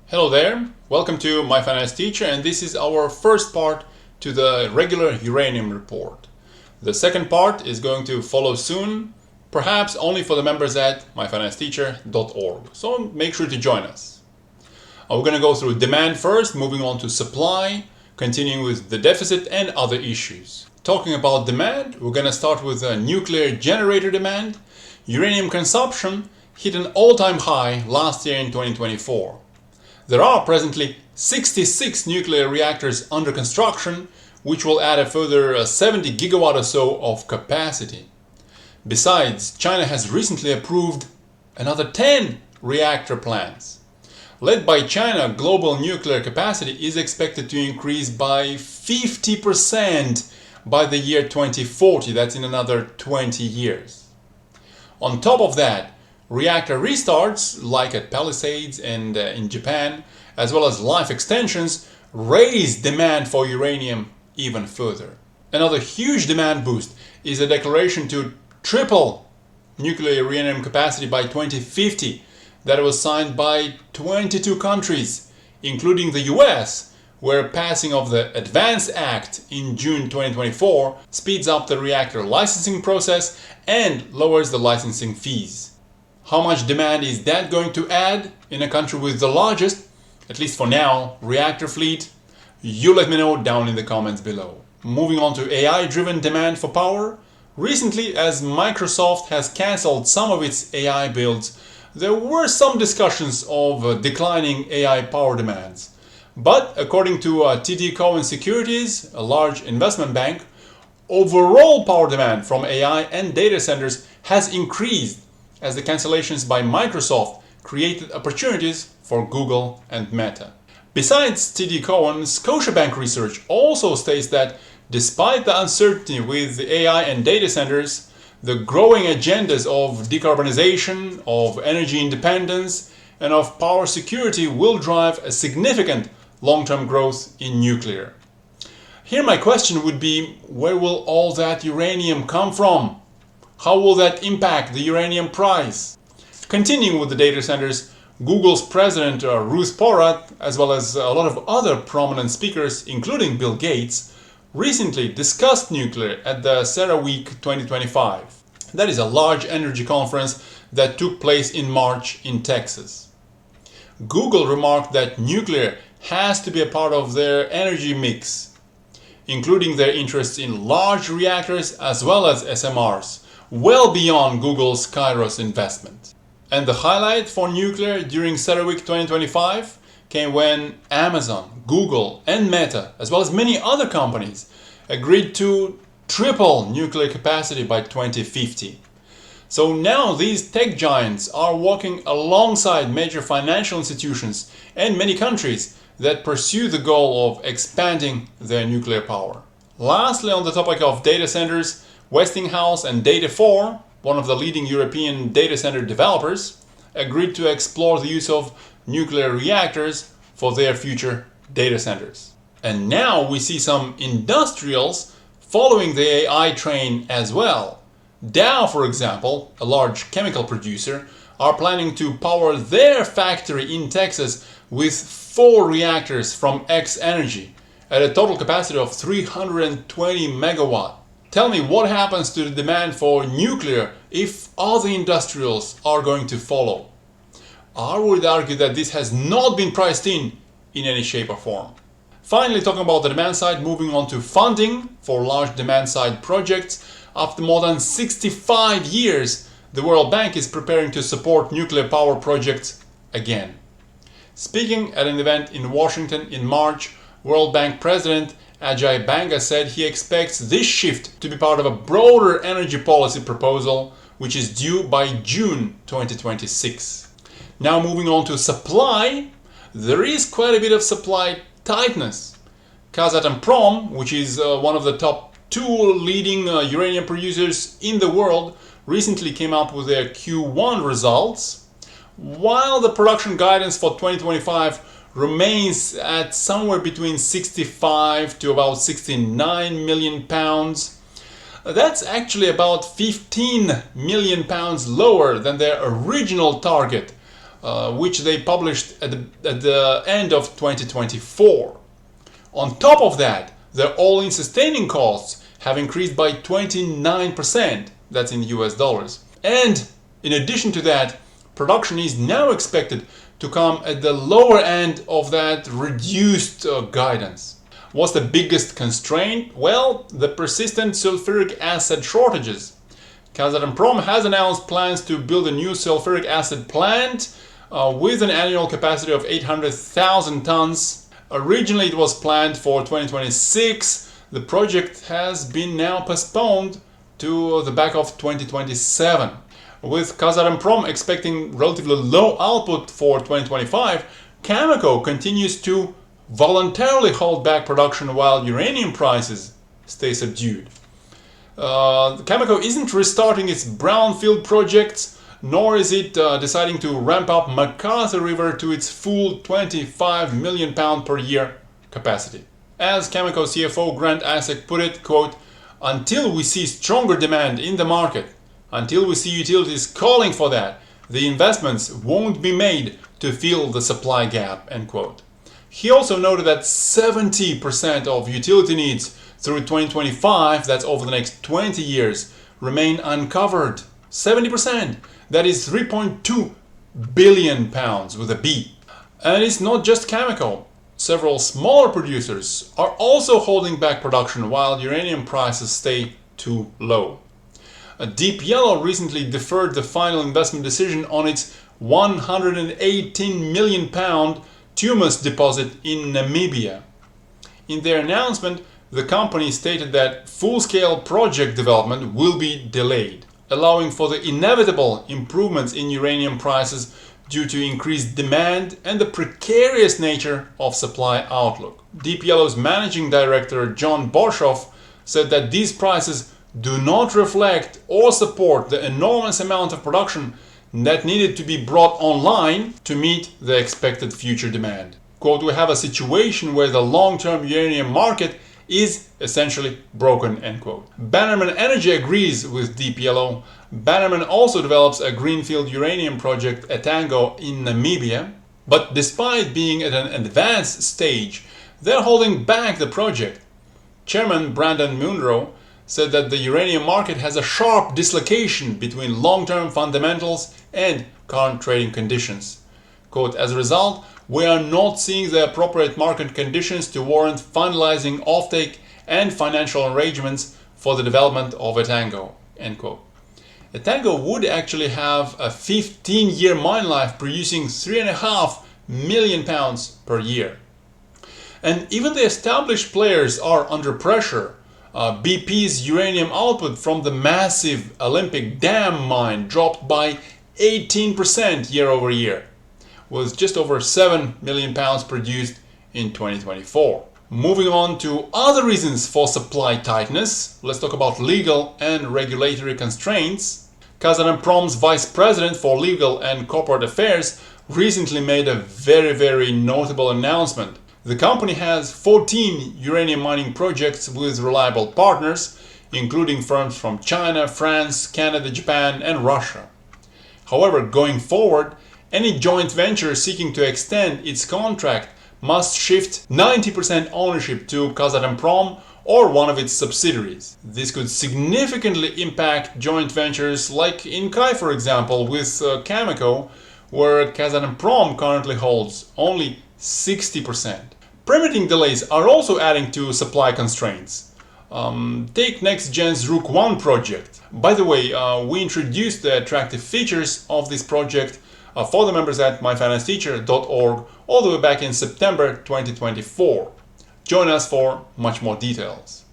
Hello there, welcome to My Finance Teacher, and this is our first part to the regular Uranium Report. The second part is going to follow soon, perhaps only for the members at myfinancesteacher.org, so make sure to join us. We're going to go through demand first, moving on to supply, continuing with the deficit and other issues. Talking about demand, we're going to start with nuclear generator demand. Uranium consumption hit an all-time high last year in 2024. There are presently 66 nuclear reactors under construction, which will add a further 70 gigawatt or so of capacity. Besides, China has recently approved another 10 reactor plants. Led by China, global nuclear capacity is expected to increase by 50% by the year 2040. That's in another 20 years. On top of that, reactor restarts, like at Palisades and in Japan, as well as life extensions, raise demand for uranium even further. Another huge demand boost is a declaration to triple nuclear uranium capacity by 2050 that was signed by 22 countries, including the US, where passing of the Advance Act in June 2024 speeds up the reactor licensing process and lowers the licensing fees. How much demand is that going to add in a country with the largest, at least for now, reactor fleet? You let me know down in the comments below. Moving on to AI-driven demand for power. Recently, as Microsoft has cancelled some of its AI builds, there were some discussions of declining AI power demands. But according to TD Cowen Securities, a large investment bank, overall power demand from AI and data centers has increased as the cancellations by Microsoft created opportunities for Google and Meta. Besides TD Cowen, Scotiabank Research also states that despite the uncertainty with the AI and data centers, the growing agendas of decarbonization, of energy independence, and of power security will drive a significant long-term growth in nuclear. Here my question would be, where will all that uranium come from? How will that impact the uranium price? Continuing with the data centers, Google's president Ruth Porat, as well as a lot of other prominent speakers, including Bill Gates, recently discussed nuclear at the CERAWeek 2025. That is a large energy conference that took place in March in Texas. Google remarked that nuclear has to be a part of their energy mix, including their interests in large reactors as well as SMRs, well beyond Google's Kairos investment. And the highlight for nuclear during CERAWeek 2025 came when Amazon, Google and Meta, as well as many other companies, agreed to triple nuclear capacity by 2050. So now these tech giants are working alongside major financial institutions and many countries that pursue the goal of expanding their nuclear power. Lastly, on the topic of data centers, Westinghouse and Data4, one of the leading European data center developers, agreed to explore the use of nuclear reactors for their future data centers. And now we see some industrials following the AI train as well. Dow, for example, a large chemical producer, are planning to power their factory in Texas with 4 reactors from X-Energy at a total capacity of 320 megawatt. Tell me what happens to the demand for nuclear if other industrials are going to follow. I would argue that this has not been priced in any shape or form. Finally, talking about the demand side, moving on to funding for large demand side projects. After more than 65 years, the World Bank is preparing to support nuclear power projects again. Speaking at an event in Washington in March, World Bank President Ajay Banga said he expects this shift to be part of a broader energy policy proposal which is due by June 2026. Now moving on to supply, there is quite a bit of supply tightness. KazAtomProm, which is one of the top 2 leading uranium producers in the world, recently came up with their Q1 results. While the production guidance for 2025 remains at somewhere between 65 to about 69 million pounds. That's actually about 15 million pounds lower than their original target which they published at the end of 2024. On top of that, their all-in sustaining costs have increased by 29%, that's in US dollars. And in addition to that, production is now expected to come at the lower end of that reduced guidance. What's the biggest constraint? Well, the persistent sulfuric acid shortages. KazAtomProm has announced plans to build a new sulfuric acid plant with an annual capacity of 800,000 tons. Originally it was planned for 2026. The project has been now postponed to the back of 2027. With KazAtomProm expecting relatively low output for 2025, cameco continues to voluntarily hold back production while uranium prices stay subdued. Cameco isn't restarting its brownfield projects, nor is it deciding to ramp up McArthur River to its full 25 million pound per year capacity. As Cameco CFO Grant Asek put it, quote, "Until we see stronger demand in the market, until we see utilities calling for that, the investments won't be made to fill the supply gap," end quote. He also noted that 70% of utility needs through 2025, that's over the next 20 years, remain uncovered. 70%! That is 3.2 billion pounds with a B. And it's not just Cameco. Several smaller producers are also holding back production while uranium prices stay too low. Deep Yellow recently deferred the final investment decision on its 118 million pound Tumas deposit in Namibia. In their announcement, the company stated that full-scale project development will be delayed, allowing for the inevitable improvements in uranium prices due to increased demand and the precarious nature of supply outlook. Deep Yellow's managing director John Borshoff said that these prices do not reflect or support the enormous amount of production that needed to be brought online to meet the expected future demand. Quote, "We have a situation where the long-term uranium market is essentially broken," end quote. Bannerman Energy agrees with Deep Yellow. Bannerman also develops a greenfield uranium project at Etango in Namibia, but despite being at an advanced stage, they're holding back the project. Chairman Brandon Munro said that the uranium market has a sharp dislocation between long-term fundamentals and current trading conditions. Quote, "As a result, we are not seeing the appropriate market conditions to warrant finalizing offtake and financial arrangements for the development of Etango," end quote. Etango would actually have a 15-year mine life producing 3.5 million pounds per year. And even the established players are under pressure. BP's uranium output from the massive Olympic Dam mine dropped by 18% year over year, with just over 7 million pounds produced in 2024. Moving on to other reasons for supply tightness, let's talk about legal and regulatory constraints. KazAtomProm's Vice President for Legal and Corporate Affairs recently made a very notable announcement. The company has 14 uranium mining projects with reliable partners, including firms from China, France, Canada, Japan, and Russia. However, going forward, any joint venture seeking to extend its contract must shift 90% ownership to KazAtomProm or one of its subsidiaries. This could significantly impact joint ventures like Inkai, for example, with Cameco, where KazAtomProm currently holds only 60%. Permitting delays are also adding to supply constraints. Take NextGen's Rook 1 project. By the way, we introduced the attractive features of this project for the members at myfinanceteacher.org all the way back in September 2024. Join us for much more details.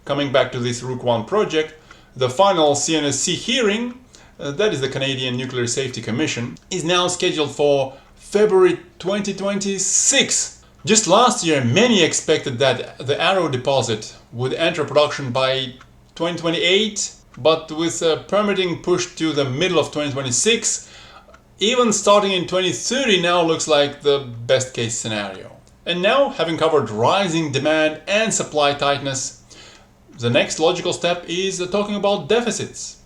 Coming back to this Rook 1 project, the final CNSC hearing, that is the Canadian Nuclear Safety Commission, is now scheduled for February 2026. Just last year, many expected that the Arrow deposit would enter production by 2028, but with permitting pushed to the middle of 2026, even starting in 2030 now looks like the best case scenario. And now, having covered rising demand and supply tightness, the next logical step is talking about deficits.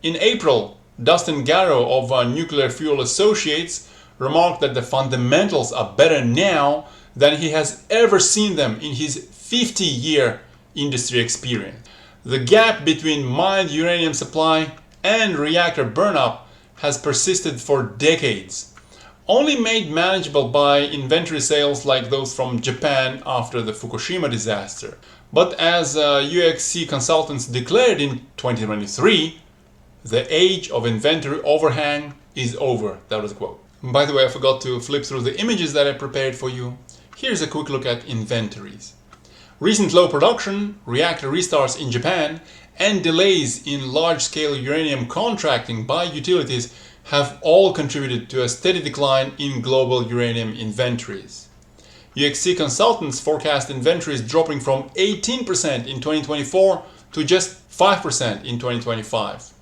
In April, Dustin Garrow of Nuclear Fuel Associates remarked that the fundamentals are better now than he has ever seen them in his 50-year industry experience. The gap between mined uranium supply and reactor burnup has persisted for decades, only made manageable by inventory sales like those from Japan after the Fukushima disaster. But as UXC consultants declared in 2023, the age of inventory overhang is over. That was a quote. By the way, I forgot to flip through the images that I prepared for you. Here's a quick look at inventories. Recent low production, reactor restarts in Japan, and delays in large-scale uranium contracting by utilities have all contributed to a steady decline in global uranium inventories. UXC consultants forecast inventories dropping from 18% in 2024 to just 5% in 2025.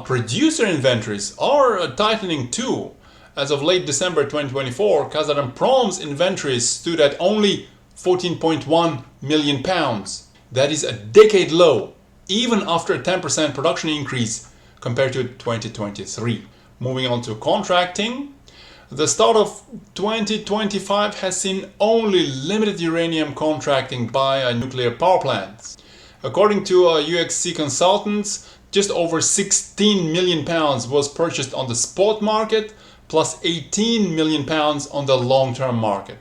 Producer inventories are tightening too. As of late December 2024, KazAtomProm's inventories stood at only 14.1 million pounds. That is a decade low, even after a 10% production increase compared to 2023. Moving on to contracting, the start of 2025 has seen only limited uranium contracting by nuclear power plants. According to UXC consultants, just over 16 million pounds was purchased on the spot market, plus 18 million pounds on the long-term market.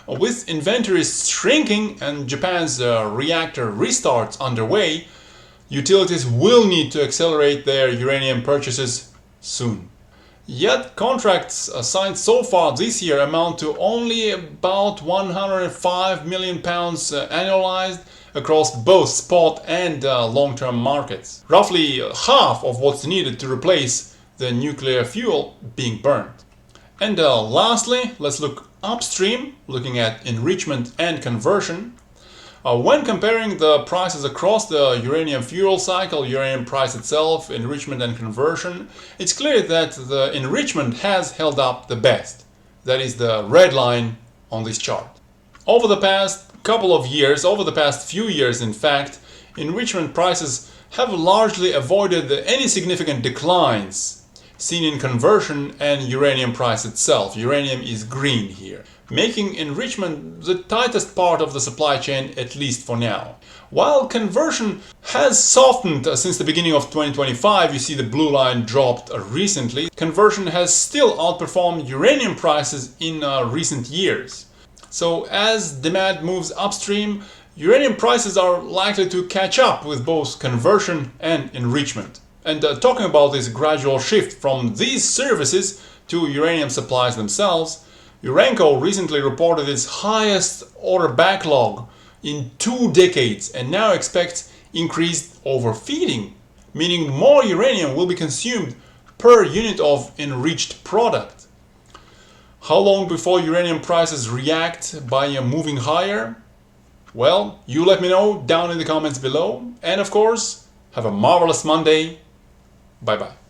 With inventories shrinking and Japan's reactor restarts underway, utilities will need to accelerate their uranium purchases soon. Yet contracts signed so far this year amount to only about 105 million pounds annualized across both spot and long-term markets. Roughly half of what's needed to replace the nuclear fuel being burned. And lastly, let's look upstream, looking at enrichment and conversion. When comparing the prices across the uranium fuel cycle, uranium price itself, enrichment and conversion, it's clear that the enrichment has held up the best. That is the red line on this chart. Over the past few years in fact, enrichment prices have largely avoided any significant declines seen in conversion and uranium price itself. Uranium is green here, making enrichment the tightest part of the supply chain, at least for now. While conversion has softened since the beginning of 2025, you see the blue line dropped recently, conversion has still outperformed uranium prices in recent years. So as demand moves upstream, uranium prices are likely to catch up with both conversion and enrichment. And talking about this gradual shift from these services to uranium supplies themselves, Urenco recently reported its highest order backlog in 2 decades and now expects increased overfeeding, meaning more uranium will be consumed per unit of enriched product. How long before uranium prices react by moving higher? Well, you let me know down in the comments below. And of course, have a marvelous Monday. Bye bye.